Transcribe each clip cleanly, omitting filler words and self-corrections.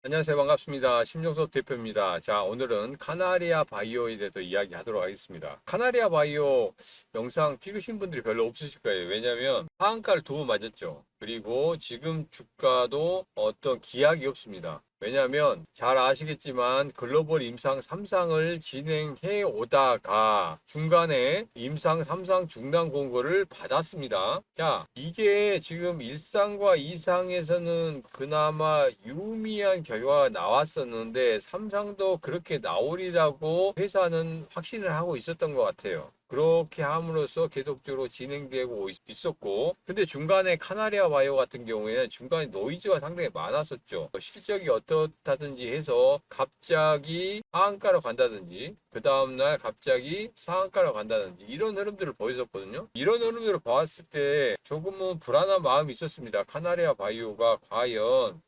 안녕하세요. 반갑습니다. 심정섭 대표입니다. 자, 오늘은 카나리아 바이오에 대해서 이야기하도록 하겠습니다. 카나리아 바이오 영상 찍으신 분들이 별로 없으실 거예요. 왜냐하면 하한가를 두 번 맞았죠. 그리고 지금 주가도 어떤 기약이 없습니다. 왜냐하면 잘 아시겠지만 글로벌 임상 3상을 진행해 오다가 중간에 임상 3상 중단 공고를 받았습니다. 자, 이게 지금 1상과 2상에서는 그나마 유의미한 결과가 나왔었는데 3상도 그렇게 나오리라고 회사는 확신을 하고 있었던 것 같아요. 그렇게 함으로써 계속적으로 진행되고 있었고, 근데 중간에 카나리아 바이오 같은 경우에는 중간에 노이즈가 상당히 많았었죠. 실적이 어떻다든지 해서 갑자기 하한가로 간다든지 그 다음날 갑자기 상한가로 간다든지 이런 흐름들을 보였었거든요. 이런 흐름들을 봤을 때 조금은 불안한 마음이 있었습니다. 카나리아 바이오가 과연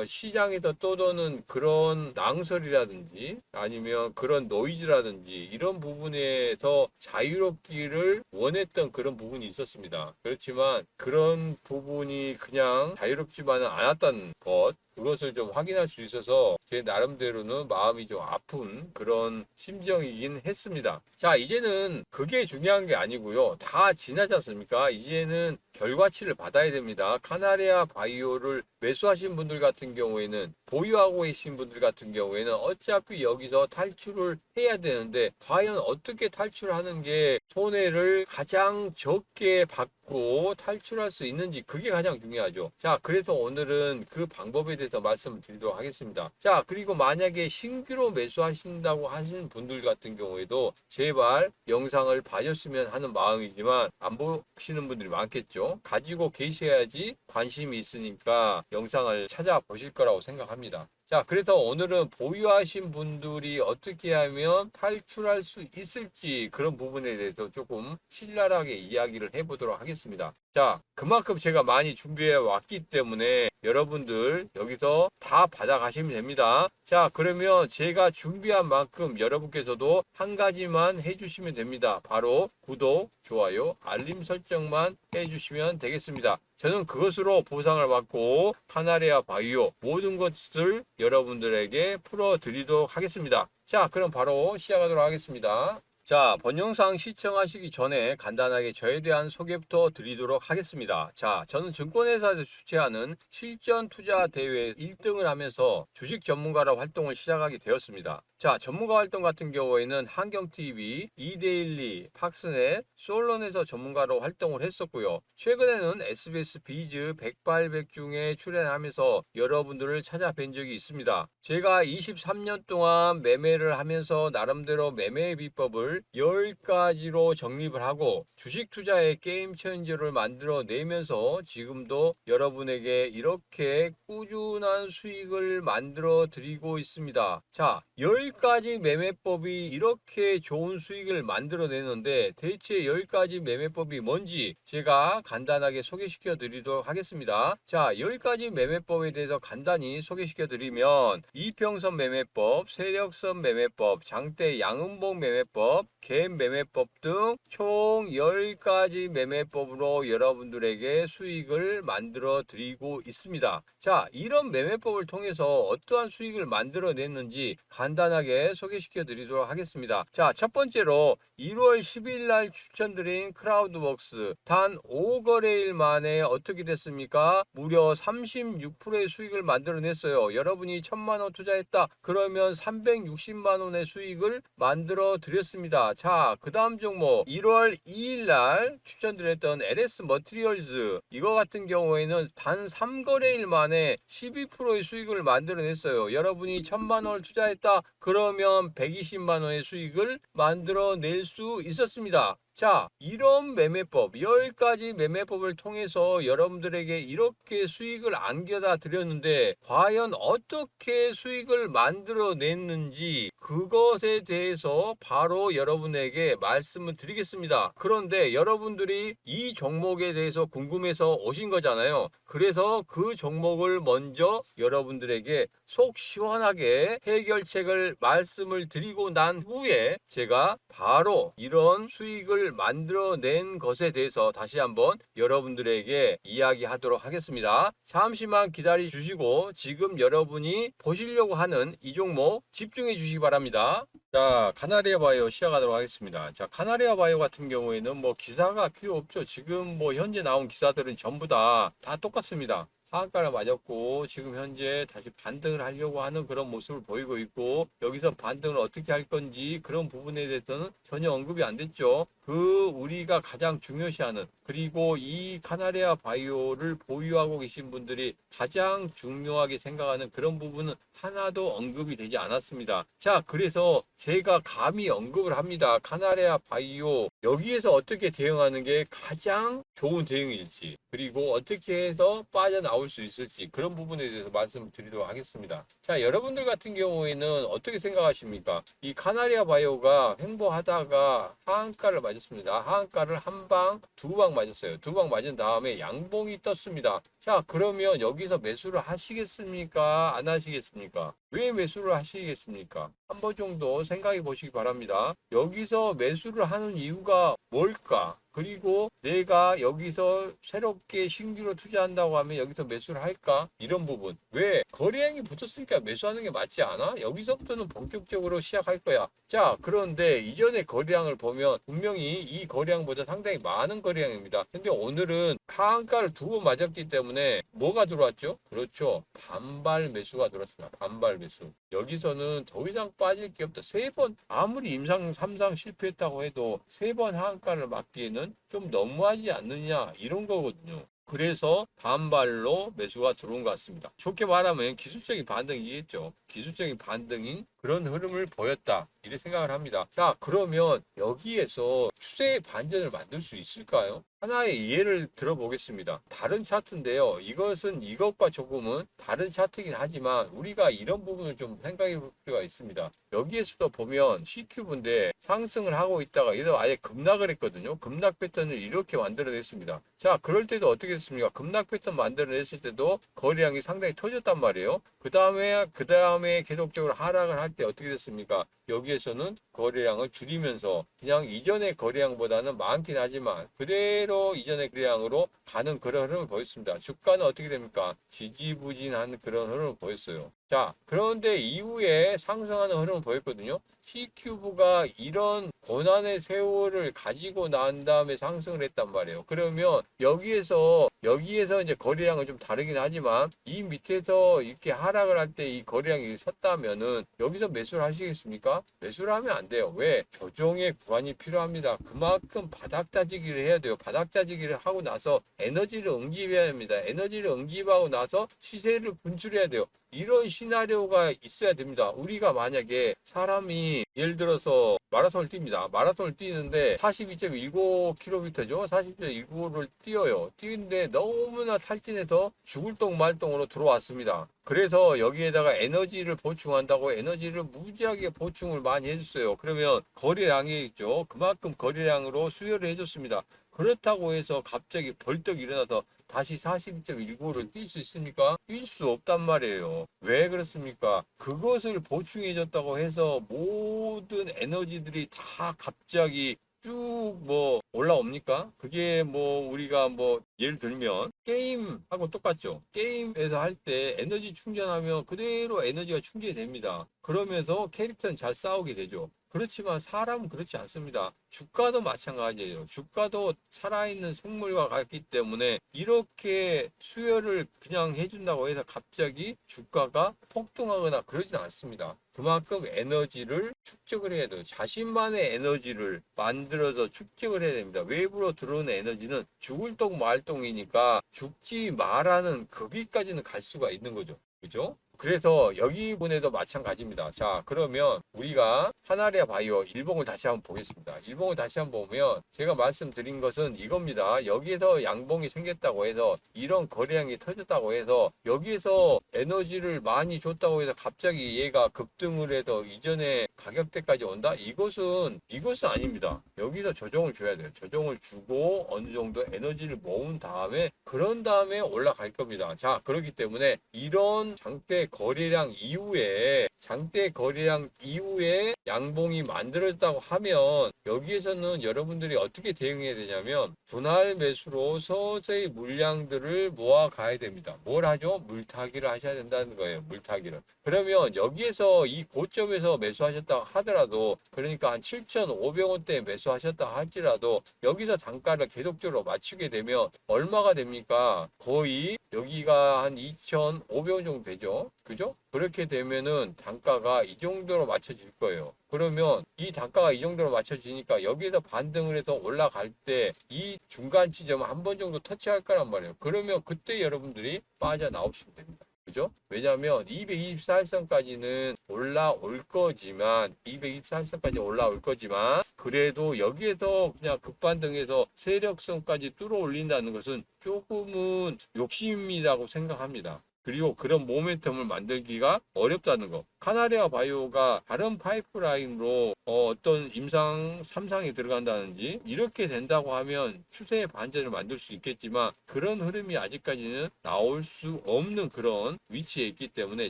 시장에서 떠도는 그런 낭설이라든지 아니면 그런 노이즈라든지 이런 부분에서 자유롭기를 원했던 그런 부분이 있었습니다. 그렇지만 그런 부분이 그냥 자유롭지만은 않았던 것, 그것을 좀 확인할 수 있어서 제 나름대로는 마음이 좀 아픈 그런 심정이긴 했습니다. 자, 이제는 그게 중요한 게 아니고요. 다 지나지 않습니까? 이제는 결과치를 받아야 됩니다. 카나리아 바이오를 매수하신 분들 같은 경우에는 보유하고 계신 분들 같은 경우에는 어차피 여기서 탈출을 해야 되는데 과연 어떻게 탈출하는 게 손해를 가장 적게 받고 탈출할 수 있는지 그게 가장 중요하죠. 자, 그래서 오늘은 그 방법에 대해서 말씀을 드리도록 하겠습니다. 자, 그리고 만약에 신규로 매수하신다고 하시는 분들 같은 경우에도 제발 영상을 봐줬으면 하는 마음이지만 안 보시는 분들이 많겠죠. 가지고 계셔야지 관심이 있으니까 영상을 찾아보실 거라고 생각합니다. 자, 그래서 오늘은 보유하신 분들이 어떻게 하면 탈출할 수 있을지 그런 부분에 대해서 조금 신랄하게 이야기를 해보도록 하겠습니다. 자, 그만큼 제가 많이 준비해 왔기 때문에 여러분들 여기서 다 받아가시면 됩니다. 자, 그러면 제가 준비한 만큼 여러분께서도 한 가지만 해주시면 됩니다. 바로 구독, 좋아요, 알림 설정만 해주시면 되겠습니다. 저는 그것으로 보상을 받고 카나리아 바이오 모든 것을 여러분들에게 풀어드리도록 하겠습니다. 자, 그럼 바로 시작하도록 하겠습니다. 자, 본 영상 시청하시기 전에 간단하게 저에 대한 소개부터 드리도록 하겠습니다. 자, 저는 증권회사에서 주최하는 실전 투자 대회 1등을 하면서 주식 전문가로 활동을 시작하게 되었습니다. 자, 전문가 활동 같은 경우에는 한경TV, 이데일리, 팍스넷, 솔론에서 전문가로 활동을 했었고요. 최근에는 SBS 비즈 백발백중에 출연하면서 여러분들을 찾아뵌 적이 있습니다. 제가 23년 동안 매매를 하면서 나름대로 매매의 비법을 10가지로 정립을 하고 주식 투자의 게임 체인저를 만들어 내면서 지금도 여러분에게 이렇게 꾸준한 수익을 만들어 드리고 있습니다. 자, 10가지 매매법이 이렇게 좋은 수익을 만들어 내는데 대체 10가지 매매법이 뭔지 제가 간단하게 소개시켜 드리도록 하겠습니다. 자, 10가지 매매법에 대해서 간단히 소개시켜 드리면 이평선 매매법, 세력선 매매법, 장대 양음봉 매매법, 갭 매매법 등 총 10가지 매매법으로 여러분들에게 수익을 만들어 드리고 있습니다. 자, 이런 매매법을 통해서 어떠한 수익을 만들어 냈는지 간단하게 소개시켜 드리도록 하겠습니다. 자, 첫 번째로 1월 10일 날 추천드린 크라우드웍스 단 5거래일 만에 어떻게 됐습니까? 무려 36%의 수익을 만들어냈어요. 여러분이 1000만원 투자했다 그러면 360만원의 수익을 만들어 드렸습니다. 자, 그 다음 종목 1월 2일 날 추천드렸던 LS 머티리얼즈 이거 같은 경우에는 단 3거래일 만에 12%의 수익을 만들어냈어요. 여러분이 1000만원을 투자했다 그러면 120만원의 수익을 만들어낼 수 있었습니다. 자, 이런 매매법, 10가지 매매법을 통해서 여러분들에게 이렇게 수익을 안겨다 드렸는데 과연 어떻게 수익을 만들어냈는지 그것에 대해서 바로 여러분에게 말씀을 드리겠습니다. 그런데 여러분들이 이 종목에 대해서 궁금해서 오신 거잖아요. 그래서 그 종목을 먼저 여러분들에게 속 시원하게 해결책을 말씀을 드리고 난 후에 제가 바로 이런 수익을 이거를 만들어낸 것에 대해서 다시 한번 여러분들에게 이야기하도록 하겠습니다. 잠시만 기다려 주시고 지금 여러분이 보시려고 하는 이 종목 집중해 주시기 바랍니다. 자, 카나리아 바이오 시작하도록 하겠습니다. 자, 카나리아 바이오 같은 경우에는 뭐 기사가 필요 없죠. 지금 뭐 현재 나온 기사들은 전부 다 똑같습니다. 하한가를 맞았고 지금 현재 다시 반등을 하려고 하는 그런 모습을 보이고 있고, 여기서 반등을 어떻게 할 건지 그런 부분에 대해서는 전혀 언급이 안 됐죠. 우리가 가장 중요시하는, 그리고 이 카나리아 바이오를 보유하고 계신 분들이 가장 중요하게 생각하는 그런 부분은 하나도 언급이 되지 않았습니다. 자, 그래서 제가 감히 언급을 합니다. 카나리아 바이오, 여기에서 어떻게 대응하는 게 가장 좋은 대응일지, 그리고 어떻게 해서 빠져나올 수 있을지, 그런 부분에 대해서 말씀드리도록 하겠습니다. 자, 여러분들 같은 경우에는 어떻게 생각하십니까? 이 카나리아 바이오가 횡보하다가 하한가를 맞았습니다. 하한가를 한 방, 두 방 맞았어요. 두 방 맞은 다음에 양봉이 떴습니다. 자, 그러면 여기서 매수를 하시겠습니까? 안 하시겠습니까? 왜 매수를 하시겠습니까? 한 번 정도 생각해 보시기 바랍니다. 여기서 매수를 하는 이유가 뭘까? 그리고 내가 여기서 새롭게 신규로 투자한다고 하면 여기서 매수를 할까? 이런 부분. 왜? 거래량이 붙었으니까 매수하는 게 맞지 않아? 여기서부터는 본격적으로 시작할 거야. 자, 그런데 이전의 거래량을 보면 분명히 이 거래량보다 상당히 많은 거래량입니다. 근데 오늘은 하한가를 두 번 맞았기 때문에 뭐가 들어왔죠? 그렇죠. 반발 매수가 들어왔습니다. 반발 매수. 여기서는 더 이상 빠질 게 없다. 세 번, 아무리 임상 3상 실패했다고 해도 세 번 하한가를 맞기에는 좀 너무하지 않느냐, 이런 거거든요. 그래서 반발로 매수가 들어온 것 같습니다. 좋게 말하면 기술적인 반등이겠죠. 기술적인 반등인 그런 흐름을 보였다, 이렇게 생각을 합니다. 자, 그러면 여기에서 추세의 반전을 만들 수 있을까요? 하나의 예를 들어보겠습니다. 다른 차트인데요. 이것은 이것과 조금은 다른 차트이긴 하지만 우리가 이런 부분을 좀 생각해 볼 필요가 있습니다. 여기에서도 보면 CQ분데 상승을 하고 있다가 이래서 아예 급락을 했거든요. 급락 패턴을 이렇게 만들어냈습니다. 자, 그럴 때도 어떻게 됐습니까? 급락 패턴 만들어냈을 때도 거래량이 상당히 터졌단 말이에요. 그 다음에 계속적으로 하락을 할 때 어떻게 됐습니까? 여기에서는 거래량을 줄이면서 그냥 이전의 거래량보다는 많긴 하지만 그대로 이전의 거래량으로 가는 그런 흐름을 보였습니다. 주가는 어떻게 됩니까? 지지부진한 그런 흐름을 보였어요. 자, 그런데 이후에 상승하는 흐름을 보였거든요. C큐브가 이런 고난의 세월을 가지고 난 다음에 상승을 했단 말이에요. 그러면 여기에서 이제 거래량은 좀 다르긴 하지만 이 밑에서 이렇게 하락을 할 때 이 거래량이 섰다면은 여기서 매수를 하시겠습니까? 매수를 하면 안 돼요. 왜? 조정의 구간이 필요합니다. 그만큼 바닥 다지기를 해야 돼요. 바닥 다지기를 하고 나서 에너지를 응집해야 됩니다. 에너지를 응집하고 나서 시세를 분출해야 돼요. 이런 시나리오가 있어야 됩니다. 우리가 만약에 사람이 예를 들어서 마라톤을 뜁니다. 마라톤을 뛰는데 42.19km죠. 42.19를 뛰어요. 뛰는데 너무나 탈진해서 죽을 똥 말똥으로 들어왔습니다. 그래서 여기에다가 에너지를 보충한다고 에너지를 무지하게 보충을 많이 해줬어요. 그러면 거래량이 있죠. 그만큼 거래량으로 수혈을 해줬습니다. 그렇다고 해서 갑자기 벌떡 일어나서 다시 42.19를 뛸 수 있습니까? 뛸 수 없단 말이에요. 왜 그렇습니까? 그것을 보충해줬다고 해서 모든 에너지들이 다 갑자기 쭉 뭐 올라옵니까? 그게 뭐 우리가 뭐 예를 들면 게임하고 똑같죠. 게임에서 할 때 에너지 충전하면 그대로 에너지가 충전이 됩니다. 그러면서 캐릭터는 잘 싸우게 되죠. 그렇지만 사람은 그렇지 않습니다. 주가도 마찬가지예요. 주가도 살아있는 생물과 같기 때문에 이렇게 수혈을 그냥 해준다고 해서 갑자기 주가가 폭등하거나 그러진 않습니다. 그만큼 에너지를 축적을 해야 돼요. 자신만의 에너지를 만들어서 축적을 해야 됩니다. 외부로 들어오는 에너지는 죽을 똥 말 똥이니까 죽지 말라는 거기까지는 갈 수가 있는 거죠. 그죠? 그래서 여기 분에도 마찬가지입니다. 자, 그러면 우리가 카나리아 바이오 일봉을 다시 한번 보겠습니다. 일봉을 다시 한번 보면 제가 말씀드린 것은 이겁니다. 여기에서 양봉이 생겼다고 해서 이런 거래량이 터졌다고 해서 여기에서 에너지를 많이 줬다고 해서 갑자기 얘가 급등을 해서 이전에 가격대까지 온다? 이것은 아닙니다. 여기서 조정을 줘야 돼요. 조정을 주고 어느 정도 에너지를 모은 다음에 그런 다음에 올라갈 겁니다. 자, 그렇기 때문에 이런 장대 거래량 이후에 장대 거래량 이후에 양봉이 만들어졌다고 하면 여기에서는 여러분들이 어떻게 대응해야 되냐면 분할 매수로 서서히 물량들을 모아 가야 됩니다. 뭘 하죠? 물타기를 하셔야 된다는 거예요. 물타기를. 그러면 여기에서 이 고점에서 매수하셨다 하더라도, 그러니까 한 7,500원대에 매수하셨다 할지라도 여기서 단가를 계속적으로 맞추게 되면 얼마가 됩니까? 거의 여기가 한 2,500원 정도 되죠. 그죠? 그렇게 되면은 단가가 이 정도로 맞춰질 거예요. 그러면 이 단가가 이 정도로 맞춰지니까 여기에서 반등을 해서 올라갈 때 이 중간 지점을 한 번 정도 터치할 거란 말이에요. 그러면 그때 여러분들이 빠져나오시면 됩니다. 그죠? 왜냐하면 224일선까지는 올라올 거지만, 224일선까지 올라올 거지만, 그래도 여기에서 그냥 급반등해서 세력선까지 뚫어 올린다는 것은 조금은 욕심이라고 생각합니다. 그리고 그런 모멘텀을 만들기가 어렵다는 거. 카나리아 바이오가 다른 파이프라인으로 어떤 임상 3상에 들어간다든지 이렇게 된다고 하면 추세의 반전을 만들 수 있겠지만, 그런 흐름이 아직까지는 나올 수 없는 그런 위치에 있기 때문에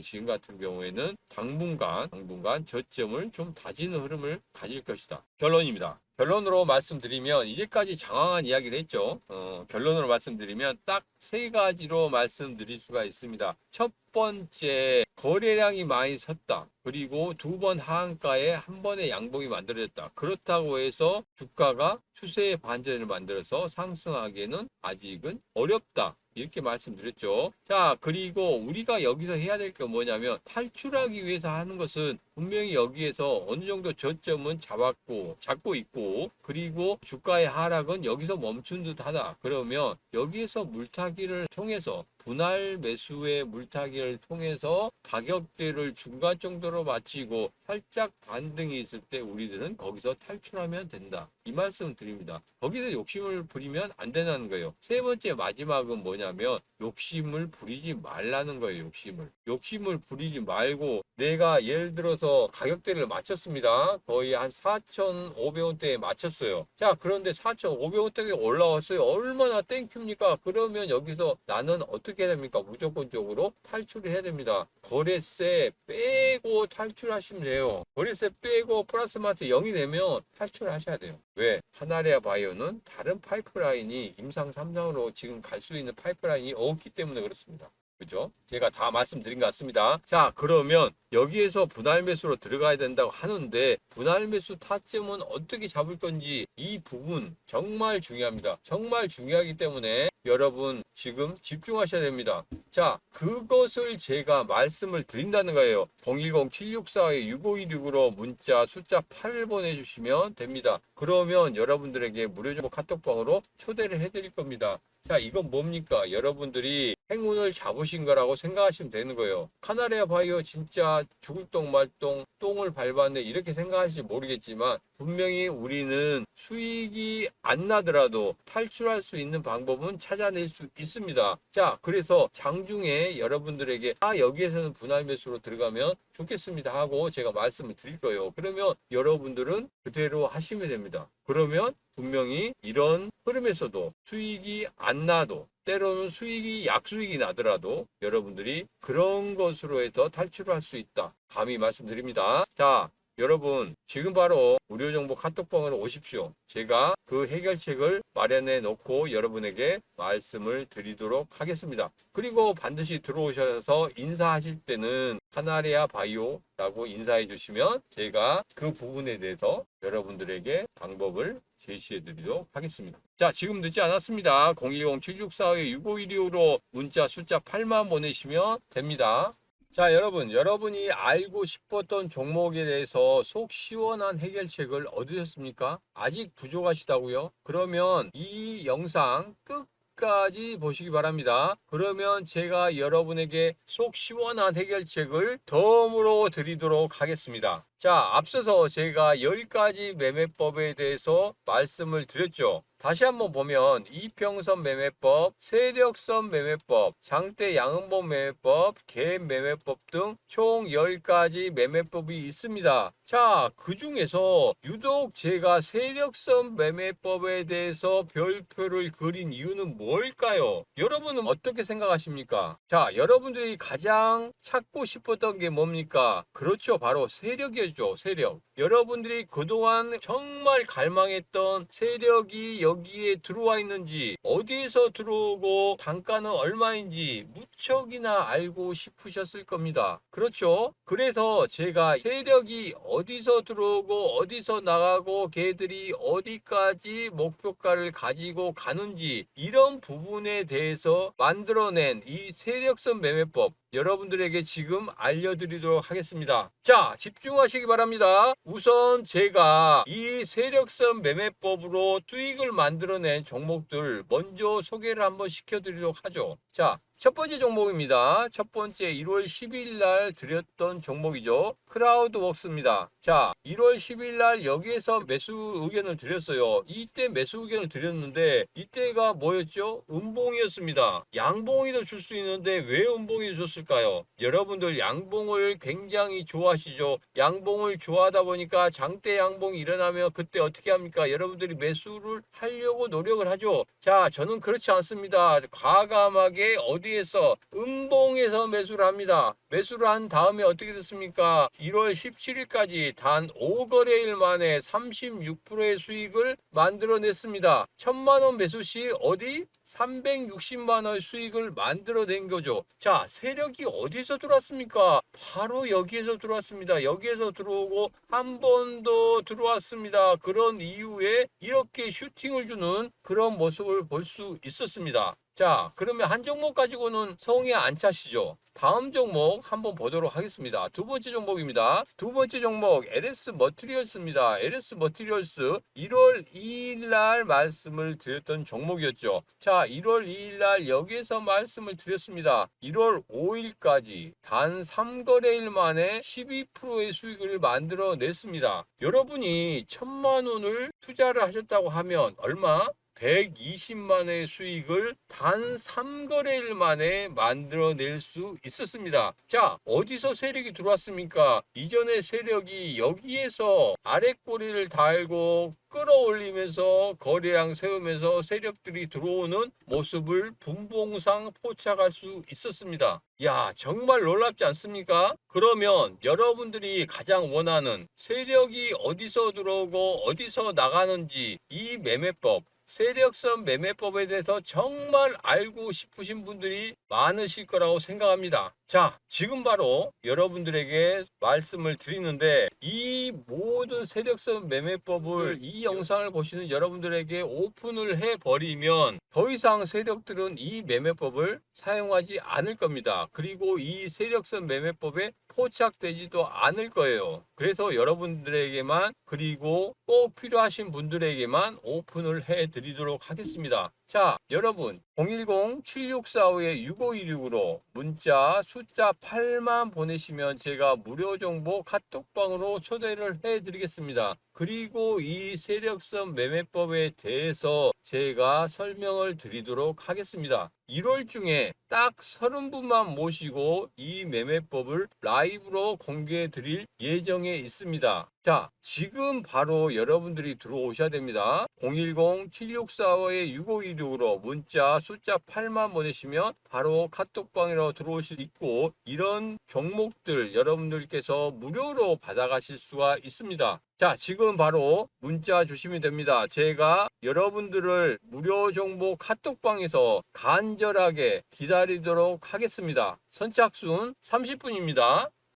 지금 같은 경우에는 당분간 저점을 좀 다지는 흐름을 가질 것이다. 결론입니다. 결론으로 말씀드리면, 이제까지 장황한 이야기를 했죠. 결론으로 말씀드리면 딱 세 가지로 말씀드릴 수가 있습니다. 첫 번째, 거래량이 많이 섰다. 그리고 두 번 하한가에 한 번의 양봉이 만들어졌다. 그렇다고 해서 주가가 추세의 반전을 만들어서 상승하기에는 아직은 어렵다. 이렇게 말씀드렸죠. 자, 그리고 우리가 여기서 해야 될 게 뭐냐면, 탈출하기 위해서 하는 것은 분명히 여기에서 어느 정도 저점은 잡고 있고, 그리고 주가의 하락은 여기서 멈춘 듯하다. 그러면 여기에서 물타기를 통해서, 분할 매수의 물타기를 통해서 가격대를 중간 정도로 맞추고 살짝 반등이 있을 때 우리들은 거기서 탈출하면 된다. 이 말씀을 드립니다. 거기서 욕심을 부리면 안 된다는 거예요. 세 번째, 마지막은 뭐냐면 욕심을 부리지 말라는 거예요. 욕심을 부리지 말고, 내가 예를 들어서 가격대를 맞췄습니다. 거의 한 4,500원대에 맞췄어요. 자, 그런데 4,500원대에 올라왔어요. 얼마나 땡큐입니까? 그러면 여기서 나는 어떻게 해야 됩니까? 무조건적으로 탈출을 해야 됩니다. 거래세 빼고 탈출하시면 돼요. 거래세 빼고 플러스 마트 0이 되면 탈출하셔야 돼요. 왜? 카나리아 바이오는 다른 파이프라인이 임상 3상으로 지금 갈 수 있는 파이프라인이 없기 때문에 그렇습니다. 그죠? 제가 다 말씀드린 것 같습니다. 자, 그러면 여기에서 분할 매수로 들어가야 된다고 하는데, 분할 매수 타점은 어떻게 잡을 건지, 이 부분 정말 중요합니다. 정말 중요하기 때문에 여러분 지금 집중하셔야 됩니다. 자, 그것을 제가 말씀을 드린다는 거예요. 010-764-6516으로 문자 숫자 8을 보내주시면 됩니다. 그러면 여러분들에게 무료 정보 카톡방으로 초대를 해드릴 겁니다. 자, 이건 뭡니까? 여러분들이 행운을 잡으신 거라고 생각하시면 되는 거예요. 카나리아 바이오 진짜 죽을 똥 말 똥, 똥을 밟았네, 이렇게 생각하실지 모르겠지만, 분명히 우리는 수익이 안 나더라도 탈출할 수 있는 방법은 찾아낼 수 있습니다. 자, 그래서 장중에 여러분들에게 여기에서는 분할 매수로 들어가면 좋겠습니다 하고 제가 말씀을 드릴 거예요. 그러면 여러분들은 그대로 하시면 됩니다. 그러면 분명히 이런 흐름에서도 수익이 안 나도, 때로는 수익이 약수익이 나더라도 여러분들이 그런 것으로 해서 탈출을 할 수 있다. 감히 말씀드립니다. 자, 여러분 지금 바로 무료 정보 카톡방으로 오십시오. 제가 그 해결책을 마련해 놓고 여러분에게 말씀을 드리도록 하겠습니다. 그리고 반드시 들어오셔서 인사하실 때는 카나리아 바이오라고 인사해 주시면 제가 그 부분에 대해서 여러분들에게 방법을 제시해 드리도록 하겠습니다. 자, 지금 늦지 않았습니다. 010-764-6516으로 문자 숫자 8만 보내시면 됩니다. 자, 여러분이 알고 싶었던 종목에 대해서 속 시원한 해결책을 얻으셨습니까? 아직 부족하시다고요? 그러면 이 영상 끝까지 보시기 바랍니다. 그러면 제가 여러분에게 속 시원한 해결책을 덤으로 드리도록 하겠습니다. 자, 앞서서 제가 10가지 매매법에 대해서 말씀을 드렸죠. 다시 한번 보면 이평선 매매법, 세력선 매매법, 장대 양음봉 매매법, 갭 매매법 등 총 10가지 매매법이 있습니다. 자, 그 중에서 유독 제가 세력선 매매법에 대해서 별표를 그린 이유는 뭘까요? 여러분은 어떻게 생각하십니까? 자, 여러분들이 가장 찾고 싶었던 게 뭡니까? 그렇죠. 바로 세력이었죠. 세력. 여러분들이 그동안 정말 갈망했던 세력이 여기에 들어와 있는지, 어디에서 들어오고 단가는 얼마인지 무척이나 알고 싶으셨을 겁니다. 그렇죠? 그래서 제가 세력이 어디서 들어오고 어디서 나가고 걔들이 어디까지 목표가를 가지고 가는지 이런 부분에 대해서 만들어낸 이 세력선 매매법, 여러분들에게 지금 알려드리도록 하겠습니다. 자, 집중하시기 바랍니다. 우선 제가 이 세력선 매매법으로 수익을 만들어낸 종목들 먼저 소개를 한번 시켜드리도록 하죠. 자, 첫 번째 종목입니다. 첫 번째 1월 10일 날 드렸던 종목이죠. 크라우드웍스입니다. 자, 1월 10일 날 여기에서 매수 의견을 드렸어요. 이때 매수 의견을 드렸는데 이때가 뭐였죠? 음봉이었습니다. 양봉이도 줄 수 있는데 왜 음봉이 줬을까요? 여러분들 양봉을 굉장히 좋아하시죠? 양봉을 좋아하다 보니까 장대 양봉이 일어나면 그때 어떻게 합니까? 여러분들이 매수를 하려고 노력을 하죠. 자, 저는 그렇지 않습니다. 과감하게 어디에서 음봉에서 매수를 합니다. 매수를 한 다음에 어떻게 됐습니까? 1월 17일까지 단 5거래일 만에 36%의 수익을 만들어냈습니다. 1000만원 매수 시 어디? 360만원의 수익을 만들어낸 거죠. 자, 세력이 어디서 들어왔습니까? 바로 여기에서 들어왔습니다. 여기에서 들어오고 한 번 더 들어왔습니다. 그런 이후에 이렇게 슈팅을 주는 그런 모습을 볼 수 있었습니다. 자, 그러면 한 종목 가지고는 성에 안 차시죠? 다음 종목 한번 보도록 하겠습니다. 두 번째 종목입니다. 두 번째 종목 LS 머티리얼스입니다. LS 머티리얼스 1월 2일 날 말씀을 드렸던 종목이었죠. 자, 1월 2일 날 여기에서 말씀을 드렸습니다. 1월 5일까지 단 3거래일 만에 12%의 수익을 만들어냈습니다. 여러분이 1000만 원을 투자를 하셨다고 하면 얼마? 120만의 수익을 단 3거래일 만에 만들어낼 수 있었습니다. 자, 어디서 세력이 들어왔습니까? 이전에 세력이 여기에서 아랫꼬리를 달고 끌어올리면서 거래량 세우면서 세력들이 들어오는 모습을 분봉상 포착할 수 있었습니다. 야, 정말 놀랍지 않습니까? 그러면 여러분들이 가장 원하는 세력이 어디서 들어오고 어디서 나가는지 이 매매법, 세력선 매매법에 대해서 정말 알고 싶으신 분들이 많으실 거라고 생각합니다. 자, 지금 바로 여러분들에게 말씀을 드리는데 이 모든 세력선 매매법을 이 영상을 보시는 여러분들에게 오픈을 해버리면 더 이상 세력들은 이 매매법을 사용하지 않을 겁니다. 그리고 이 세력선 매매법에 포착되지도 않을 거예요. 그래서 여러분들에게만, 그리고 꼭 필요하신 분들에게만 오픈을 해드리도록 하겠습니다. 자, 여러분 010-7645-6516으로 문자 숫자 8만 보내시면 제가 무료 정보 카톡방으로 초대를 해드리겠습니다. 그리고 이 세력선 매매법에 대해서 제가 설명을 드리도록 하겠습니다. 1월 중에 딱 30분만 모시고 이 매매법을 라이브로 공개해 드릴 예정에 있습니다. 자, 지금 바로 여러분들이 들어오셔야 됩니다. 010-7645-6516으로 문자 숫자 8만 보내시면 바로 카톡방으로 들어오실 수 있고, 이런 종목들 여러분들께서 무료로 받아가실 수가 있습니다. 자, 지금 바로 문자 주시면 됩니다. 제가 여러분들을 무료 정보 카톡방에서 간절하게 기다리도록 하겠습니다. 선착순 30분입니다.